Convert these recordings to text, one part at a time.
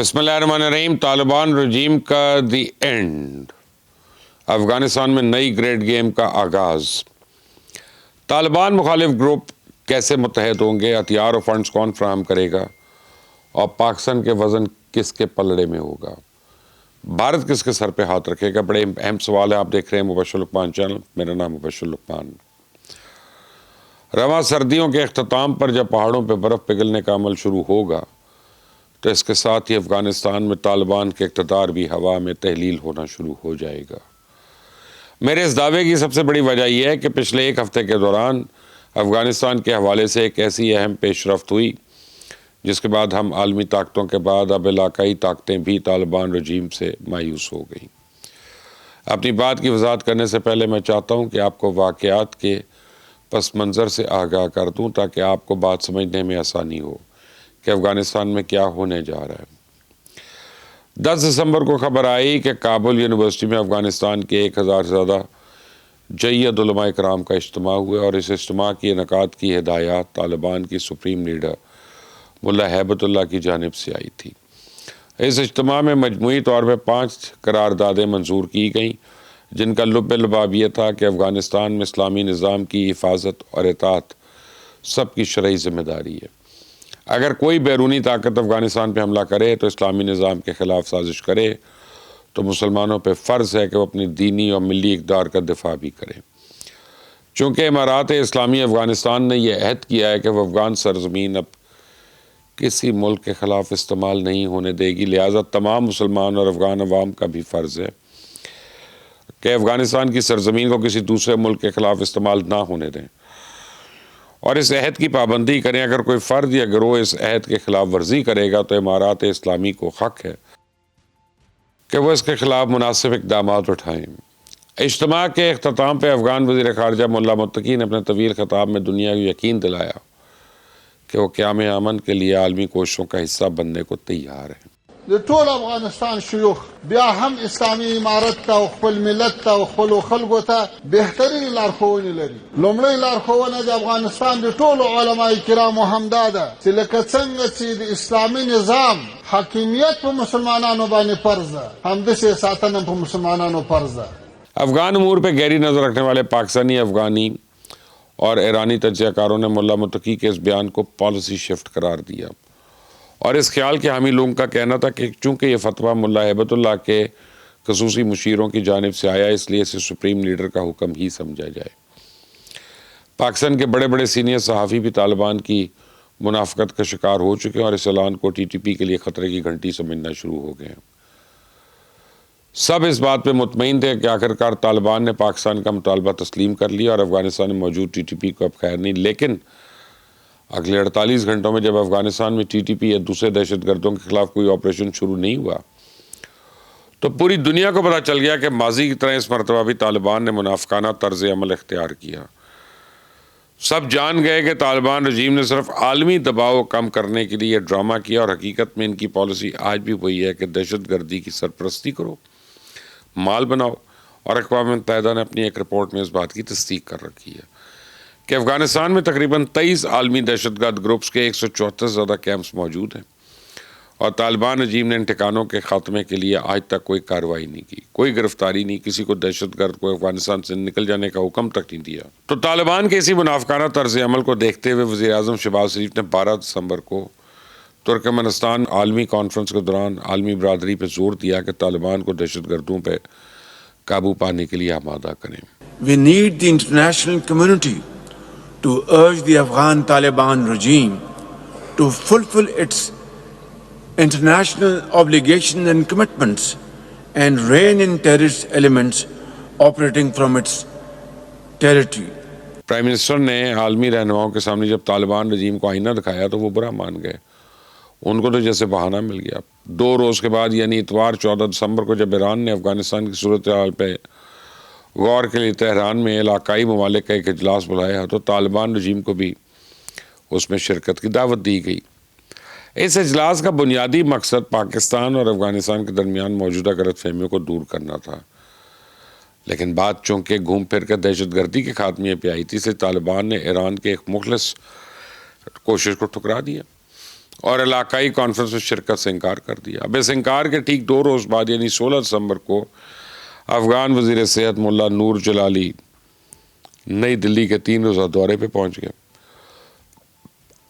بسم اللہ الرحمن الرحیم۔ طالبان رجیم کا دی اینڈ، افغانستان میں نئی گریڈ گیم کا آغاز۔ طالبان مخالف گروپ کیسے متحد ہوں گے، ہتھیار اور فنڈز کون فراہم کرے گا، اور پاکستان کے وزن کس کے پلڑے میں ہوگا، بھارت کس کے سر پہ ہاتھ رکھے گا، بڑے اہم سوال ہے۔ آپ دیکھ رہے ہیں مبشر لقمان چینل، میرا نام مبشر لقمان۔ رواں سردیوں کے اختتام پر جب پہاڑوں پہ برف پگھلنے کا عمل شروع ہوگا تو اس کے ساتھ ہی افغانستان میں طالبان کے اقتدار بھی ہوا میں تحلیل ہونا شروع ہو جائے گا۔ میرے اس دعوے کی سب سے بڑی وجہ یہ ہے کہ پچھلے ایک ہفتے کے دوران افغانستان کے حوالے سے ایک ایسی اہم پیش رفت ہوئی جس کے بعد ہم عالمی طاقتوں کے بعد اب علاقائی طاقتیں بھی طالبان رجیم سے مایوس ہو گئیں۔ اپنی بات کی وضاحت کرنے سے پہلے میں چاہتا ہوں کہ آپ کو واقعات کے پس منظر سے آگاہ کر دوں تاکہ آپ کو بات سمجھنے میں آسانی ہو کہ افغانستان میں کیا ہونے جا رہا ہے۔ 10 دسمبر کو خبر آئی کہ کابل یونیورسٹی میں افغانستان کے 1000 سے زیادہ جید علماء کرام کا اجتماع ہوا، اور اس اجتماع کی انعقاد کی ہدایات طالبان کی سپریم لیڈر ملا ہیبت اللہ کی جانب سے آئی تھی۔ اس اجتماع میں مجموعی طور پہ 5 قراردادیں منظور کی گئیں جن کا لب لباب یہ تھا کہ افغانستان میں اسلامی نظام کی حفاظت اور اطاعت سب کی شرعی ذمہ داری ہے۔ اگر کوئی بیرونی طاقت افغانستان پہ حملہ کرے تو اسلامی نظام کے خلاف سازش کرے تو مسلمانوں پہ فرض ہے کہ وہ اپنی دینی اور ملی اقدار کا دفاع بھی کرے۔ چونکہ امارات اسلامی افغانستان نے یہ عہد کیا ہے کہ وہ افغان سرزمین اب کسی ملک کے خلاف استعمال نہیں ہونے دے گی، لہٰذا تمام مسلمان اور افغان عوام کا بھی فرض ہے کہ افغانستان کی سرزمین کو کسی دوسرے ملک کے خلاف استعمال نہ ہونے دیں اور اس عہد کی پابندی کریں۔ اگر کوئی فرد یا گروہ اس عہد کے خلاف ورزی کرے گا تو امارات اسلامی کو حق ہے کہ وہ اس کے خلاف مناسب اقدامات اٹھائیں۔ اجتماع کے اختتام پہ افغان وزیر خارجہ ملا متقی نے اپنے طویل خطاب میں دنیا کو یقین دلایا کہ وہ قیام امن کے لیے عالمی کوششوں کا حصہ بننے کو تیار ہیں۔ ټول افغانستان شيوخ بیا هم اسلامي امارت ته او خپل ملت ته او خپل خلکو ته بهترین لارښوونې لري. لومړی لارښوونه د افغانستان د ټولو علماء کرامو همدا ده چې لکه څنګه چې د اسلامي نظام حاکمیت په مسلمانانو باندې فرض ده، همداسې ساتنه په مسلمانانو فرض ده۔ افغان امور پہ گہری نظر رکھنے والے پاکستانی، افغانی اور ایرانی تجزیہ کاروں نے ملا متقی کے اس بیان کو پالیسی شفٹ قرار دیا، اور اس خیال کے حامی لوگوں کا کہنا تھا کہ چونکہ یہ فتویٰ ملا ہیبت اللہ کے خصوصی مشیروں کی جانب سے آیا اس لیے اسے سپریم لیڈر کا حکم ہی سمجھا جائے۔ پاکستان کے بڑے بڑے سینئر صحافی بھی طالبان کی منافقت کا شکار ہو چکے ہیں اور اس اعلان کو ٹی ٹی پی کے لیے خطرے کی گھنٹی سمجھنا شروع ہو گئے ہیں۔ سب اس بات پہ مطمئن تھے کہ آخرکار طالبان نے پاکستان کا مطالبہ تسلیم کر لیا اور افغانستان میں موجود ٹی ٹی پی کو اب خیر نہیں، لیکن اگلے 48 گھنٹوں میں جب افغانستان میں ٹی ٹی پی یا دوسرے دہشت گردوں کے خلاف کوئی آپریشن شروع نہیں ہوا تو پوری دنیا کو پتہ چل گیا کہ ماضی کی طرح اس مرتبہ بھی طالبان نے منافقانہ طرز عمل اختیار کیا۔ سب جان گئے کہ طالبان رجیم نے صرف عالمی دباؤ کم کرنے کے لیے ڈرامہ کیا، اور حقیقت میں ان کی پالیسی آج بھی وہی ہے کہ دہشت گردی کی سرپرستی کرو، مال بناؤ، اور اقوام متحدہ نے اپنی ایک رپورٹ میں اس بات کی تصدیق کر رکھی ہے کہ افغانستان میں تقریباً 23 عالمی دہشت گرد گروپس کے 174 سے زیادہ کیمپس موجود ہیں، اور طالبان رجیم نے ان ٹھکانوں کے خاتمے کے لیے آج تک کوئی کارروائی نہیں کی، کوئی گرفتاری نہیں، کسی کو دہشت گرد کو افغانستان سے نکل جانے کا حکم تک نہیں دیا۔ تو طالبان کے اسی منافقانہ طرز عمل کو دیکھتے ہوئے وزیر اعظم شہباز شریف نے 12 دسمبر کو ترکمانستان عالمی کانفرنس کے دوران عالمی برادری پہ زور دیا کہ طالبان کو دہشت گردوں پہ قابو پانے کے لیے آمادہ کریں۔ We need the international community to urge the Afghan Taliban regime to fulfill its international obligations and commitments and rein in terrorist elements operating from its territory. Prime minister نے عالمی رہنماؤں کے سامنے جب طالبان رجیم کو آئینہ دکھایا تو وہ برا مان گئے، ان کو تو جیسے بہانہ مل گیا۔ 2 روز کے بعد یعنی اتوار 14 دسمبر کو جب ایران نے افغانستان کی صورتحال پہ غور کے لیے تہران میں علاقائی ممالک کا ایک اجلاس بلایا تو طالبان رجیم کو بھی اس میں شرکت کی دعوت دی گئی۔ اس اجلاس کا بنیادی مقصد پاکستان اور افغانستان کے درمیان موجودہ غلط فہمیوں کو دور کرنا تھا، لیکن بات چونکہ گھوم پھر کر دہشت گردی کے خاتمے پہ آئی تھی، سے طالبان نے ایران کے ایک مخلص کوشش کو ٹھکرا دیا اور علاقائی کانفرنس میں شرکت سے انکار کر دیا۔ اب اس انکار کے ٹھیک 2 روز بعد یعنی 16 دسمبر کو افغان وزیر صحت ملا نور جلالی نئی دلی کے 3 روزہ دورے پہ پہنچ گئے۔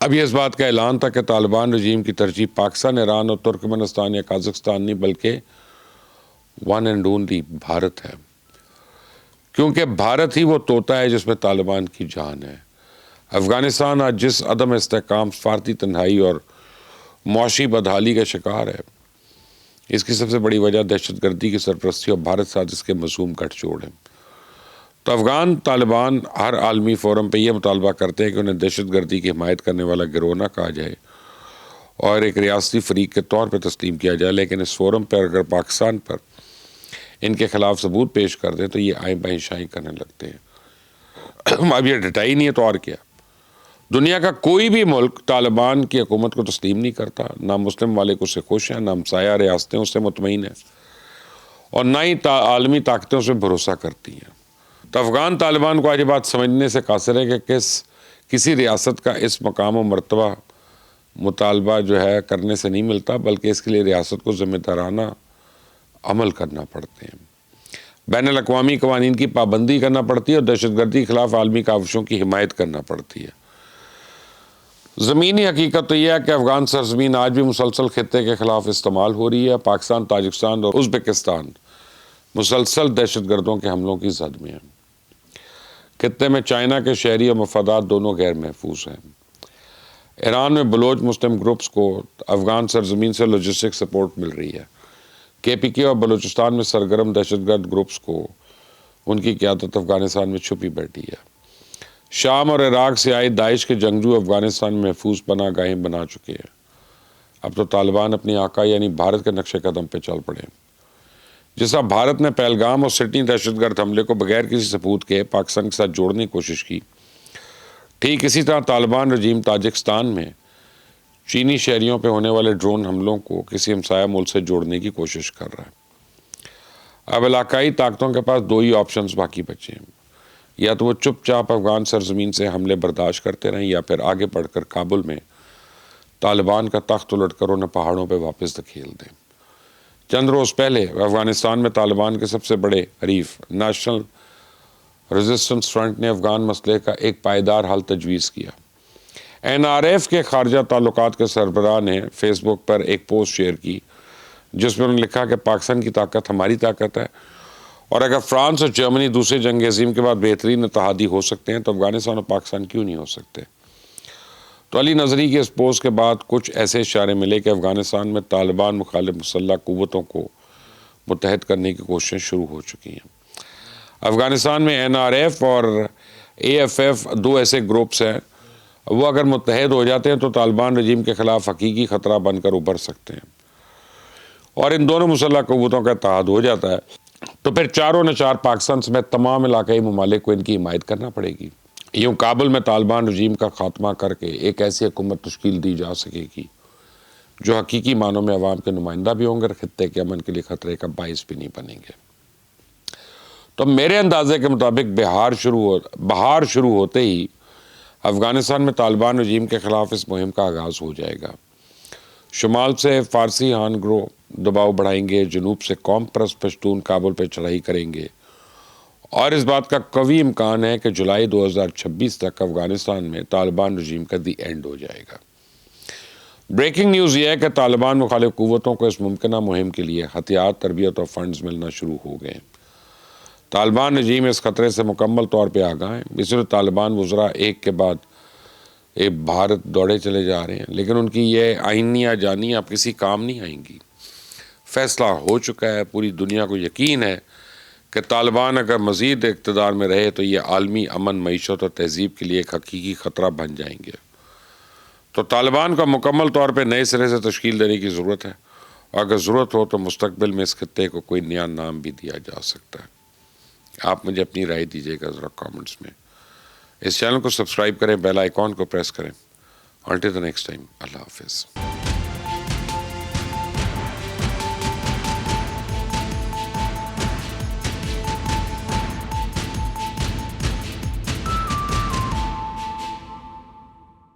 اب یہ اس بات کا اعلان تھا کہ طالبان رجیم کی ترجیح پاکستان، ایران اور ترکمنستان یا قازقستان نہیں بلکہ ون اینڈ اونلی بھارت ہے، کیونکہ بھارت ہی وہ طوطا ہے جس میں طالبان کی جان ہے۔ افغانستان آج جس عدم استحکام، سفارتی تنہائی اور معاشی بدحالی کا شکار ہے، اس کی سب سے بڑی وجہ دہشت گردی کی سرپرستی اور بھارت ساتھ اس کے مذموم گٹھ جوڑ ہے۔ تو افغان طالبان ہر عالمی فورم پہ یہ مطالبہ کرتے ہیں کہ انہیں دہشت گردی کی حمایت کرنے والا گروہ نہ کہا جائے اور ایک ریاستی فریق کے طور پہ تسلیم کیا جائے، لیکن اس فورم پر اگر پاکستان پر ان کے خلاف ثبوت پیش کر دیں تو یہ آئیں بائیں شائیں کرنے لگتے ہیں۔ اب یہ ڈٹائی نہیں ہے تو اور کیا؟ دنیا کا کوئی بھی ملک طالبان کی حکومت کو تسلیم نہیں کرتا، نہ مسلم مالک اس سے خوش ہیں، نہ ہمسایہ ریاستیں اس سے مطمئن ہیں، اور نہ ہی عالمی طاقتیں اس پہ بھروسہ کرتی ہیں۔ تو افغان طالبان کو آج یہ بات سمجھنے سے قاصر ہے کہ کسی ریاست کا اس مقام و مرتبہ مطالبہ جو ہے کرنے سے نہیں ملتا، بلکہ اس کے لیے ریاست کو ذمہ دارانہ عمل کرنا پڑتے ہیں، بین الاقوامی قوانین کی پابندی کرنا پڑتی ہے اور دہشت گردی کے خلاف عالمی کاوشوں کی حمایت کرنا پڑتی ہے۔ زمینی حقیقت تو یہ ہے کہ افغان سرزمین آج بھی مسلسل خطے کے خلاف استعمال ہو رہی ہے۔ پاکستان، تاجکستان اور ازبکستان مسلسل دہشت گردوں کے حملوں کی زد میں ہیں۔ خطے میں چائنا کے شہری اور مفادات دونوں غیر محفوظ ہیں۔ ایران میں بلوچ مسلم گروپس کو افغان سرزمین سے لاجسٹک سپورٹ مل رہی ہے۔ KPK اور بلوچستان میں سرگرم دہشت گرد گروپس کو ان کی قیادت افغانستان میں چھپی بیٹھی ہے۔ شام اور عراق سے آئے داعش کے جنگجو افغانستان میں محفوظ پناہ گاہیں بنا چکے ہیں۔ اب تو طالبان اپنی آقا یعنی بھارت کے نقش قدم پہ چل پڑے۔ جس طرح بھارت نے پہلگام اور سڈنی دہشت گرد حملے کو بغیر کسی ثبوت کے پاکستان کے ساتھ جوڑنے کی کوشش کی، ٹھیک اسی طرح طالبان رجیم تاجکستان میں چینی شہریوں پہ ہونے والے ڈرون حملوں کو کسی ہمسایہ ملک سے جوڑنے کی کوشش کر رہا ہے۔ اب علاقائی طاقتوں کے پاس 2 ہی آپشنز باقی بچے ہیں، یا تو وہ چپ چاپ افغان سرزمین سے حملے برداشت کرتے رہیں یا پھر آگے بڑھ کر کابل میں طالبان کا تخت الٹ کر انہیں پہاڑوں پہ واپس دھکیل دیں۔ چند روز پہلے افغانستان میں طالبان کے سب سے بڑے حریف نیشنل ریزسٹنس فرنٹ نے افغان مسئلے کا ایک پائیدار حل تجویز کیا۔ NRF کے خارجہ تعلقات کے سربراہ نے فیس بک پر ایک پوسٹ شیئر کی جس میں انہوں نے لکھا کہ پاکستان کی طاقت ہماری طاقت ہے، اور اگر فرانس اور جرمنی دوسرے جنگ عظیم کے بعد بہترین اتحادی ہو سکتے ہیں تو افغانستان اور پاکستان کیوں نہیں ہو سکتے؟ تو علی نظری کی اس پوسٹ کے بعد کچھ ایسے اشارے ملے کہ افغانستان میں طالبان مخالف مسلح قوتوں کو متحد کرنے کی کوششیں شروع ہو چکی ہیں۔ افغانستان میں NRF اور AFF 2 ایسے گروپس ہیں، وہ اگر متحد ہو جاتے ہیں تو طالبان رجیم کے خلاف حقیقی خطرہ بن کر ابھر سکتے ہیں، اور ان دونوں مسلح قوتوں کا اتحاد ہو جاتا ہے تو پھر چاروں نے چار پاکستان سمیت تمام علاقائی ممالک کو ان کی حمایت کرنا پڑے گی۔ یوں کابل میں طالبان رجیم کا خاتمہ کر کے ایک ایسی حکومت تشکیل دی جا سکے گی جو حقیقی معنوں میں عوام کے نمائندہ بھی ہوں گے اور خطے کے امن کے لیے خطرے کا باعث بھی نہیں بنیں گے۔ تو میرے اندازے کے مطابق بہار شروع ہوتے ہی افغانستان میں طالبان رجیم کے خلاف اس مہم کا آغاز ہو جائے گا۔ شمال سے فارسی ہان گروہ دباؤ بڑھائیں گے، جنوب سے قوم پرست پشتون کابل پہ چڑھائی کریں گے، اور اس بات کا قوی امکان ہے کہ جولائی 2026 تک افغانستان میں طالبان رجیم کا دی اینڈ ہو جائے گا۔ بریکنگ نیوز یہ ہے کہ طالبان مخالف قوتوں کو اس ممکنہ مہم کے لیے ہتھیار، تربیت اور فنڈز ملنا شروع ہو گئے ہیں۔ طالبان رجیم اس خطرے سے مکمل طور پہ آگاہ ہیں، اس لیے طالبان وزراء ایک کے بعد ایک بھارت دوڑے چلے جا رہے ہیں، لیکن ان کی یہ آئینیاں جانیاں اب کسی کام نہیں آئیں گی۔ فیصلہ ہو چکا ہے، پوری دنیا کو یقین ہے کہ طالبان اگر مزید اقتدار میں رہے تو یہ عالمی امن، معیشت اور تہذیب کے لیے ایک حقیقی خطرہ بن جائیں گے۔ تو طالبان کو مکمل طور پہ نئے سرے سے تشکیل دینے کی ضرورت ہے، اور اگر ضرورت ہو تو مستقبل میں اس خطے کو کوئی نیا نام بھی دیا جا سکتا ہے۔ آپ مجھے اپنی رائے دیجیے گا ذرا کامنٹس میں۔ اس چینل کو سبسکرائب کریں، بیل آئیکن کو پریس کریں۔ Until the next time, اللہ حافظ۔